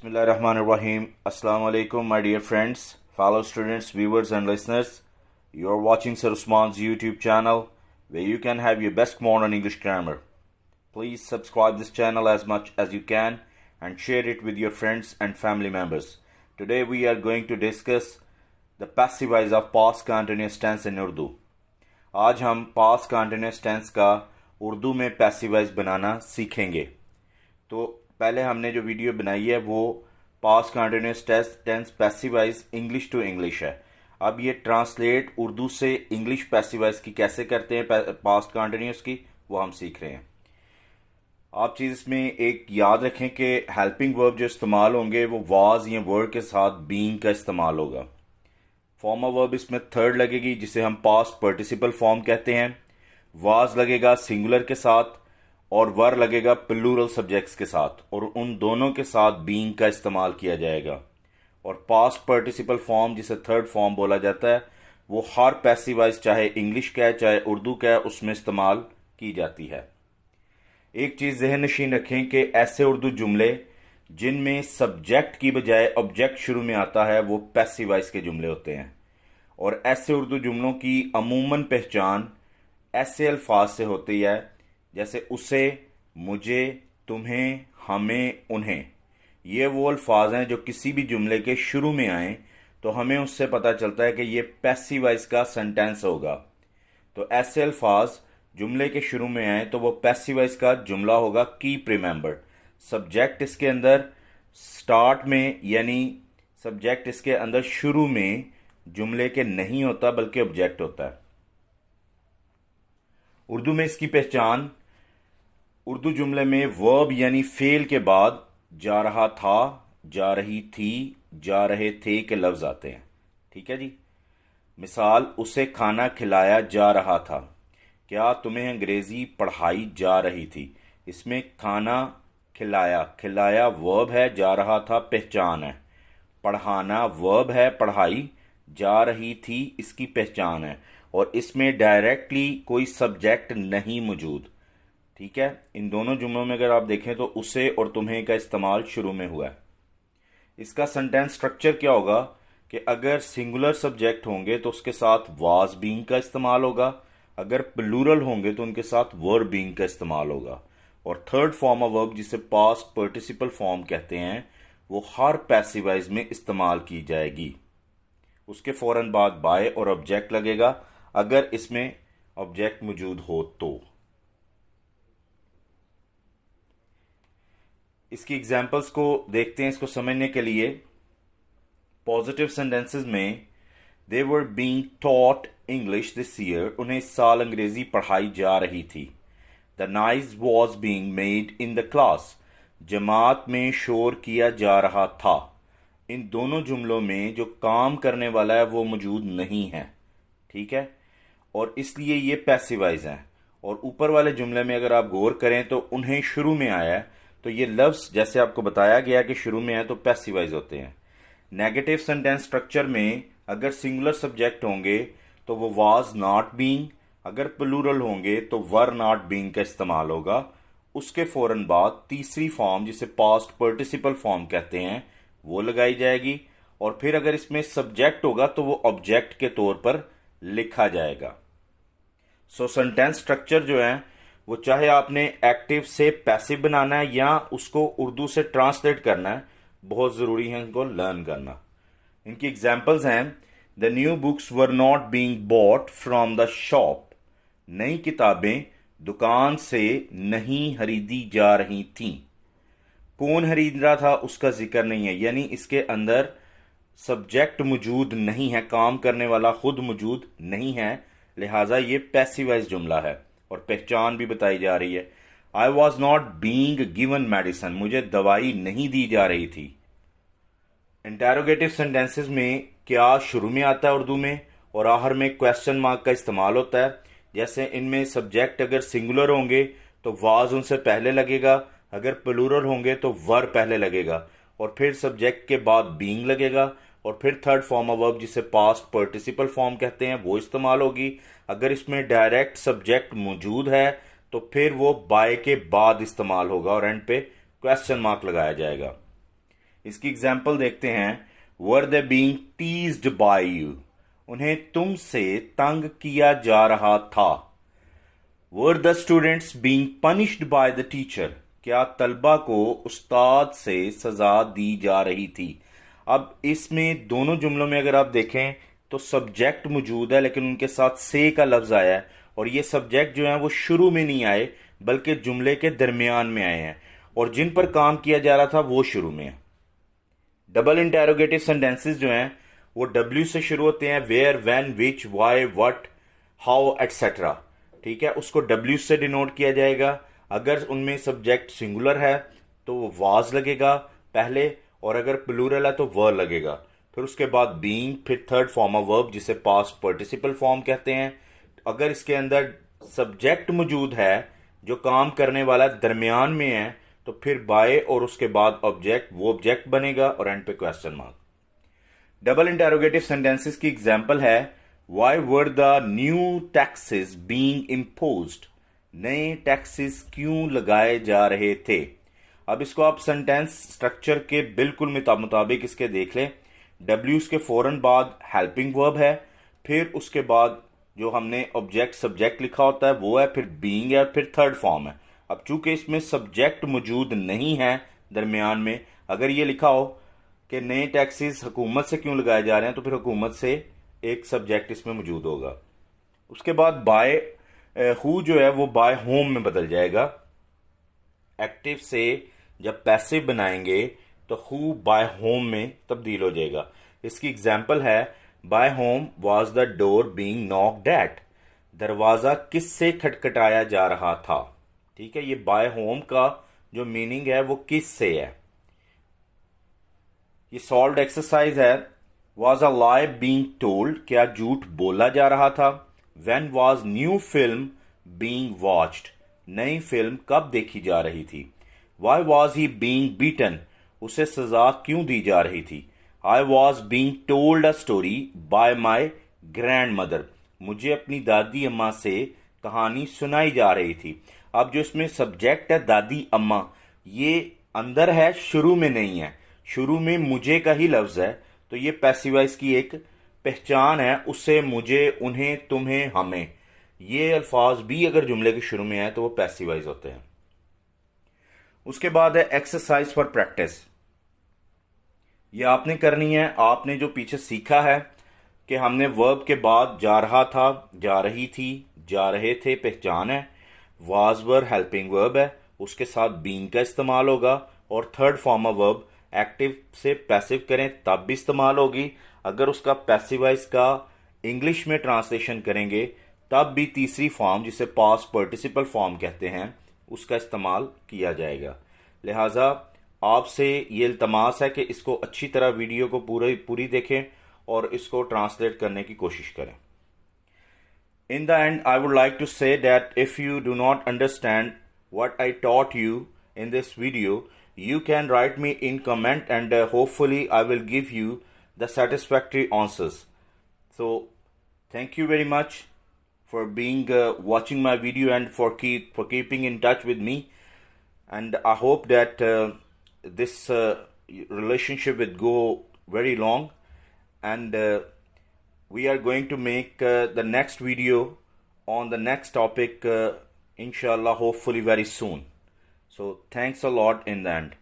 Bismillahirrahmanirrahim. Assalamu alaikum, my dear friends, fellow students, viewers, and listeners. You are watching Sir Usman's YouTube channel, where you can have your best modern English grammar. Please subscribe this channel as much as you can and share it with your friends and family members. Today we are going to discuss the passive voice of past continuous tense in Urdu. आज हम past continuous tense का उर्दू में passive voice बनाना सीखेंगे। तो पहले हमने जो video बनाई है वो past continuous tense passive voice English to English है। अब ये ट्रांसलेट उर्दू से इंग्लिश पैसिव वॉइस की कैसे करते हैं पास्ट कंटिन्यूअस की, वो हम सीख रहे हैं। आप चीज़ इसमें एक याद रखें कि हेल्पिंग वर्ब जो इस्तेमाल होंगे वो वाज या वर्ड के साथ बीइंग का इस्तेमाल होगा। फॉर्म ऑफ वर्ब इसमें थर्ड लगेगी जिसे हम पास्ट पार्टिसिपल फॉर्म कहते हैं। वाज लगेगा सिंगुलर के साथ और वर लगेगा प्लूरल सब्जेक्ट्स के साथ, और उन दोनों के साथ बीइंग का इस्तेमाल किया जाएगा। और पास्ट पार्टिसिपल फॉर्म जिसे थर्ड फॉर्म बोला जाता है वो हर पैसिव वॉइस चाहे इंग्लिश का है चाहे उर्दू का है उसमें इस्तेमाल की जाती है। एक चीज़ ज़हन नशीन रखें कि ऐसे उर्दू जुमले जिनमें सब्जेक्ट की बजाय ऑब्जेक्ट शुरू में आता है वो पैसिव वॉइस के जुमले होते हैं। और ऐसे उर्दू जुमलों की अमूमन पहचान ऐसे अल्फाज से होती है जैसे उसे, मुझे, तुम्हें, हमें, उन्हें। ये वो अल्फाज हैं जो किसी भी जुमले के शुरू में आए तो हमें उससे पता चलता है कि ये पैसिव वॉइस का सेंटेंस होगा। तो ऐसे अल्फाज जुमले के शुरू में आए तो वो पैसिव वॉइस का जुमला होगा। कीप रिमेंबर, सब्जेक्ट इसके अंदर स्टार्ट में यानी सब्जेक्ट इसके अंदर शुरू में जुमले के नहीं होता बल्कि ऑब्जेक्ट होता है। उर्दू में इसकी पहचान उर्दू जुमले में वर्ब यानी फेल के बाद जा रहा था, जा रही थी, जा रहे थे के लफ्ज आते हैं। ठीक है जी। मिसाल, उसे खाना खिलाया जा रहा था। क्या तुम्हें अंग्रेजी पढ़ाई जा रही थी। इसमें खाना खिलाया, खिलाया वर्ब है, जा रहा था पहचान है। पढ़ाना वर्ब है, पढ़ाई, जा रही थी इसकी पहचान है। और इसमें डायरेक्टली कोई सब्जेक्ट नहीं मौजूद। ठीक है। इन दोनों जुमलों में अगर आप देखें तो उसे और तुम्हें का इस्तेमाल शुरू में हुआ है। इसका सेंटेंस स्ट्रक्चर क्या होगा कि अगर सिंगुलर सब्जेक्ट होंगे तो उसके साथ वाज बीइंग का इस्तेमाल होगा, अगर प्लूरल होंगे तो उनके साथ वर बीइंग का इस्तेमाल होगा। और थर्ड फॉर्म ऑफ वर्ब जिसे पास्ट पार्टिसिपल फॉर्म कहते हैं वो हर पैसिव वॉइस में इस्तेमाल की जाएगी। उसके फौरन बाद बाय और ऑब्जेक्ट लगेगा अगर इसमें ऑब्जेक्ट मौजूद हो तो। इसकी एग्जाम्पल्स को देखते हैं। इसको समझने के लिए पॉजिटिव सेंटेंसेस में they were being taught English this year, उन्हें इस साल अंग्रेजी पढ़ाई जा रही थी। The noise was being made in the class, जमात में शोर किया जा रहा था। इन दोनों जुमलों में जो काम करने वाला है वो मौजूद नहीं है। ठीक है। और इसलिए ये पैसिव वॉइस हैं। और ऊपर वाले जुमले में अगर आप गौर करें तो उन्हें शुरू में आया है तो ये लफ्ज जैसे आपको बताया गया कि शुरू में है तो पैसिव वॉइस होते हैं। नेगेटिव सेंटेंस स्ट्रक्चर में अगर सिंगुलर सब्जेक्ट होंगे तो वो वाज नॉट बीइंग, अगर प्लूरल होंगे तो वर नॉट बीइंग का इस्तेमाल होगा। उसके फौरन बाद तीसरी फॉर्म जिसे पास्ट पार्टिसिपल फॉर्म कहते हैं वो लगाई जाएगी। और फिर अगर इसमें सब्जेक्ट होगा तो वो ऑब्जेक्ट के तौर पर लिखा जाएगा। सो सेंटेंस स्ट्रक्चर जो है वो चाहे आपने एक्टिव से पैसिव बनाना है या उसको उर्दू से ट्रांसलेट करना है, बहुत ज़रूरी है इनको लर्न करना। इनकी एग्जाम्पल्स हैं, the new books were not being bought from the shop, नई किताबें दुकान से नहीं खरीदी जा रही थीं। कौन खरीद रहा था उसका जिक्र नहीं है, यानी इसके अंदर सब्जेक्ट मौजूद नहीं है, काम करने वाला खुद मौजूद नहीं है, लिहाजा ये पैसिव वॉइस जुमला है। और पहचान भी बताई जा रही है। I was not being given medicine, मुझे दवाई नहीं दी जा रही थी। इंटेरोगेटिव सेंटेंसेस में क्या शुरू में आता है उर्दू में और आखिर में क्वेश्चन मार्क का इस्तेमाल होता है। जैसे इनमें सब्जेक्ट अगर सिंगुलर होंगे तो वाज उनसे पहले लगेगा, अगर प्लूरल होंगे तो वर पहले लगेगा और फिर सब्जेक्ट के बाद बीइंग लगेगा और फिर थर्ड फॉर्म ऑफ वर्ब जिसे पास्ट पार्टिसिपल फॉर्म कहते हैं वो इस्तेमाल होगी। अगर इसमें डायरेक्ट सब्जेक्ट मौजूद है तो फिर वो बाय के बाद इस्तेमाल होगा और एंड पे क्वेश्चन मार्क लगाया जाएगा। इसकी एग्जाम्पल देखते हैं। Were they being teased by you, उन्हें तुमसे तंग किया जा रहा था। Were the students being punished by the teacher, क्या तलबा को उस्ताद से सजा दी जा रही थी। अब इसमें दोनों जुमलों में अगर आप देखें तो सब्जेक्ट मौजूद है, लेकिन उनके साथ से का लफ्ज आया है, और ये सब्जेक्ट जो है वो शुरू में नहीं आए बल्कि जुमले के दरमियान में आए हैं, और जिन पर काम किया जा रहा था वो शुरू में है। डबल इंटेरोगेटिव सेंटेंसेस जो हैं वो डब्ल्यू से शुरू होते हैं, where, when, which, why, what, how, etcetera. ठीक है, उसको डब्ल्यू से डिनोट किया जाएगा। अगर उनमें सब्जेक्ट सिंगुलर है तो वो वाज लगेगा पहले, और अगर प्लूरल है तो वर लगेगा। फिर उसके बाद बीइंग, फिर थर्ड फॉर्म ऑफ वर्ब जिसे पास्ट पार्टिसिपल फॉर्म कहते हैं। अगर इसके अंदर सब्जेक्ट मौजूद है जो काम करने वाला दरमियान में है तो फिर बाय और उसके बाद ऑब्जेक्ट, वो ऑब्जेक्ट बनेगा और एंड पे question mark. Double interrogative sentences की एग्जांपल है, why were the new taxes being imposed, नए टैक्सेस क्यों लगाए जा रहे थे। अब इसको आप सेंटेंस स्ट्रक्चर के बिल्कुल मुताबिक इसके देख लें। डब्ल्यू के फौरन बाद हेल्पिंग वर्ब है, फिर उसके बाद जो हमने ऑब्जेक्ट सब्जेक्ट लिखा होता है वो है, फिर बीइंग है, फिर थर्ड फॉर्म है। अब चूंकि इसमें सब्जेक्ट मौजूद नहीं है दरमियान में, अगर ये लिखा हो कि नए टैक्सेस हुकूमत से क्यों लगाए जा रहे हैं तो फिर हुकूमत से एक सब्जेक्ट इसमें मौजूद होगा। उसके बाद बाय हु जो है वो बाय होम में बदल जाएगा। एक्टिव से जब पैसिव बनाएंगे तो हु बाय होम में तब्दील हो जाएगा। इसकी एग्जाम्पल है, by whom was the door being knocked at, दरवाजा किससे खटखटाया जा रहा था। ठीक है, ये बाय होम का जो मीनिंग है वो किस से है। ये सॉल्व्ड एक्सरसाइज है। Was a lie being told, क्या झूठ बोला जा रहा था। When was new film being watched, नई फिल्म कब देखी जा रही थी। Why was he being beaten, उसे सजा क्यों दी जा रही थी। I was being told a story by my grand mother, मुझे अपनी दादी अम्मा से कहानी सुनाई जा रही थी। अब जो इसमें सब्जेक्ट है दादी अम्मा, ये अंदर है, शुरू में नहीं है। शुरू में मुझे का ही लफ्ज है, तो ये पैसिवाइज की एक पहचान है, उससे, मुझे, उन्हें, तुम्हें, हमें। ये अल्फाज भी अगर जुमले के शुरू में है तो वो पैसिवाइज होते हैं। उसके बाद है एक्सरसाइज फॉर प्रैक्टिस। ये आपने करनी है। आपने जो पीछे सीखा है कि हमने वर्ब के बाद जा रहा था, जा रही थी, जा रहे थे पहचान है, वाज वर हेल्पिंग वर्ब है, उसके साथ बीइंग का इस्तेमाल होगा, और third form of verb active से पैसिव करें तब भी इस्तेमाल होगी। अगर उसका पैसिवाइज का इंग्लिश में ट्रांसलेशन करेंगे तब भी तीसरी फॉर्म जिसे पास्ट पार्टिसिपल फॉर्म कहते हैं उसका इस्तेमाल किया जाएगा। लिहाजा आपसे ये इल्तमास है कि इसको अच्छी तरह वीडियो को पूरी देखें और इसको ट्रांसलेट करने की कोशिश करें। In the end, I would like to say that if you do not understand what I taught you in this video, you can write me in comment and hopefully I will give you the satisfactory answers. So, thank you very much for being watching my video and for keeping in touch with me. And I hope that this relationship will go very long, and we are going to make the next video on the next topic inshallah, hopefully very soon. So thanks a lot in the end.